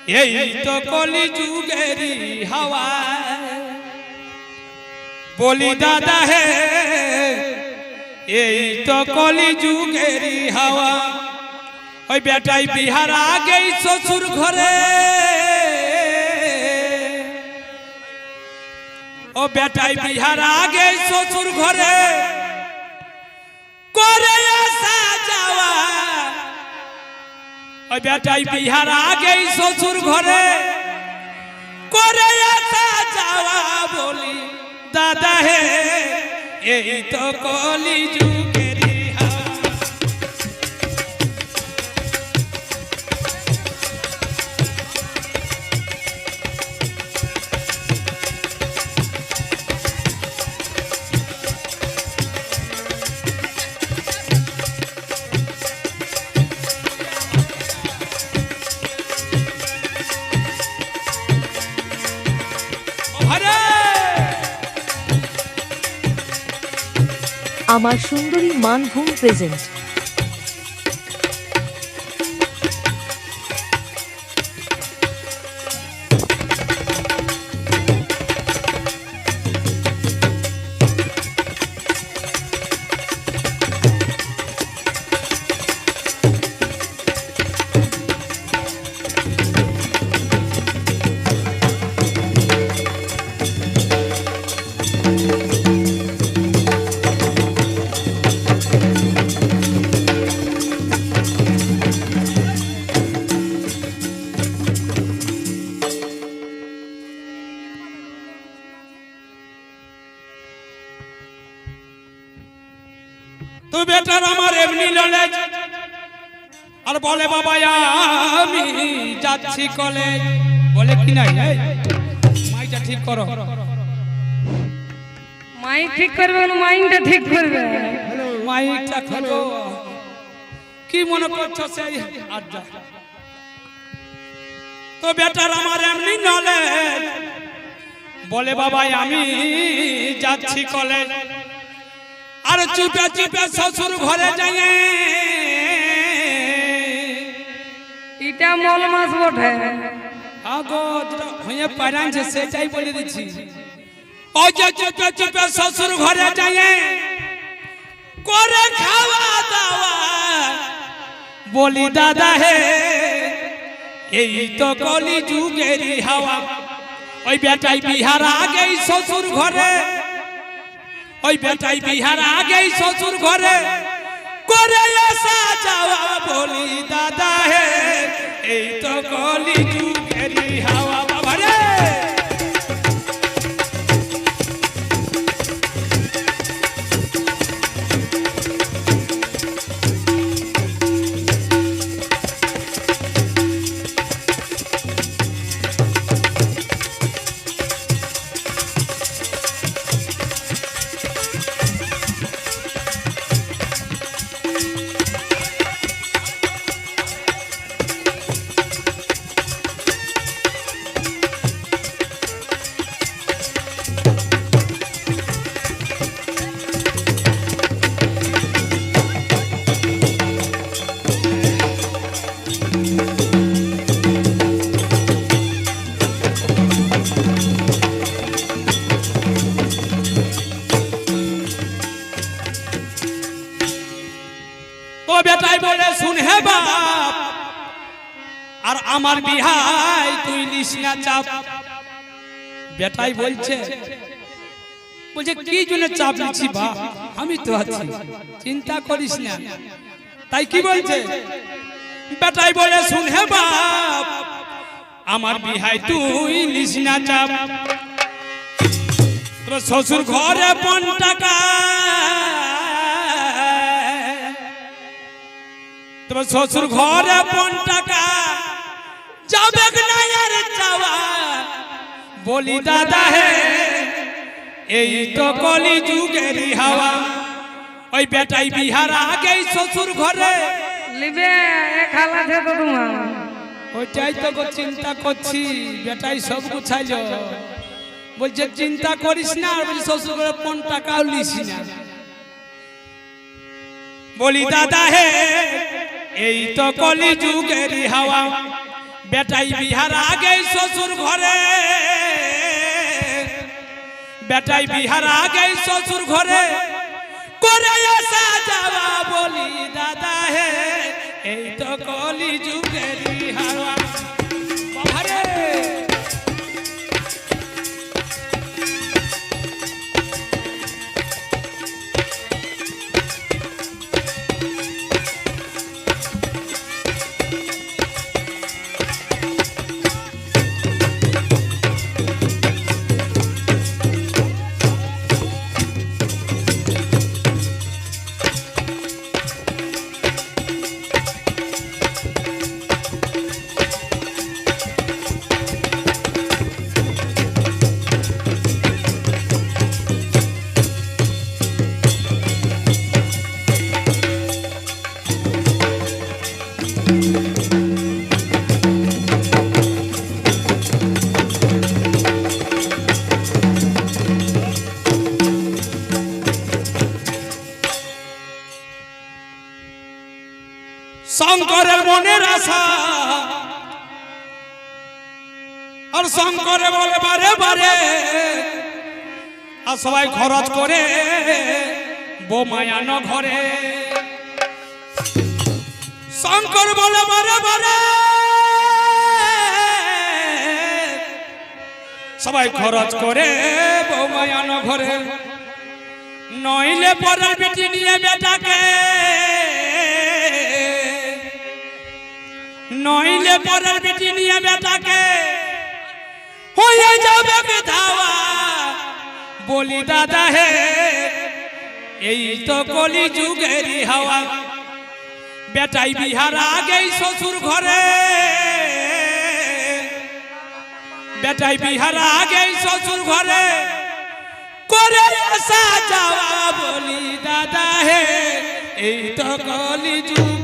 यही तो कली जुगेरी हवा बोली दादा है यही तो कली जुगेरी हवा ओई बेटाई बिहार आ गई ससुर घरे ओ बेटाई बिहार आ गई ससुर घरे करे ऐसा जावा ओ बेटाई बिहार आ गई ससुर घरे करे ऐसा जावा बोली दादा है यही तो कली जुगेरी আমার সুন্দরী মানভূম প্রেজেন্ট। तू बेटार আমার এমনি নলেজ আর বলে বাবা আমি যাচ্ছি কলেজ বলে কি নাই এই মাইটা ঠিক করো মাই ঠিক করবে না মাইন্ডটা ঠিক করবে মাইটা খোলো কি মনে করছো সেই আড্ডা তো বেটার আমার এমনি নলেজ বলে বাবা আমি যাচ্ছি কলেজ আর চুপে চুপে শ্বশুর ঘরে যাই এটা মল মাছ বটে আগো হয়ে পারানছে সেটাই বলে দিচ্ছি ও যে চুপে চুপে শ্বশুর ঘরে যাই করে খাওয়া দাওয়া বলি দাদা হে এই তো কলি যুগেরই হাওয়া ওই বেটাই বিহার আগেই শ্বশুর ঘরে ওই বেটাই বিহার আগেই শ্বশুর ঘরে করে আসা যাওয়া বলি দাদা হে এই তো কলি যুগেরই হাওয়া বাবা রে বেটাই বলে শুন হে বাপ আর আমার বিহাই তুই নিস না চাপ বেটাই বলছে কি জন্য চাপ নিচ্ছি বাপ আমি তো আছি চিন্তা করিস না তাই কি বলছে বেটাই বলে শুন হে বাপ আমার বিহাই তুই নিস না চাপ তোর শ্বশুর ঘরে ৫ টাকা তোর শ্বশুর ঘরে ৫ টাকা যাবে না আর যাওয়া বলি দাদা হে এই তো কলি যুগেরই হাওয়া ওই বেটাই বিহার আগেই শ্বশুর ঘরে লিবে এক হালাতে তো তোমার ওইটাই তো চিন্তা করছি বেটাই সব গুছাইল বলছে চিন্তা করিস না আর বলছে শ্বশুর ঘরে ৫ টাকাও লিস না বলি দাদা হে এই তো কলি যুগেরই হাওয়া বেটাই বিহার আগে শ্বশুর ঘরে বেটাই বিহার আগে শ্বশুর ঘরে করে আসা যাওয়া বলি দাদা হে এই তো কলি যুগেরই হাওয়া বাবারে শঙ্করের মনের আশা আর শঙ্করে বলে বারে বারে আর সবাই খরচ করে বোমায়ানো ঘরে শঙ্কর বলে বারে বারে সবাই খরচ করে বোমায়ানো ঘরে নইলে পরের বেটি নিয়ে বেটাকে নইলে পরের বেটি নিয়ে বেটাকে হয়ে যাবে বিধবা বলি দাদা হে এই তো কলি যুগেরই হাওয়া বেটাই বিহার আগেই শ্বশুর ঘরে বেটাই বিহার আগেই শ্বশুর ঘরে করে আসা যাওয়া বলি দাদা হে এই তো কলি যুগ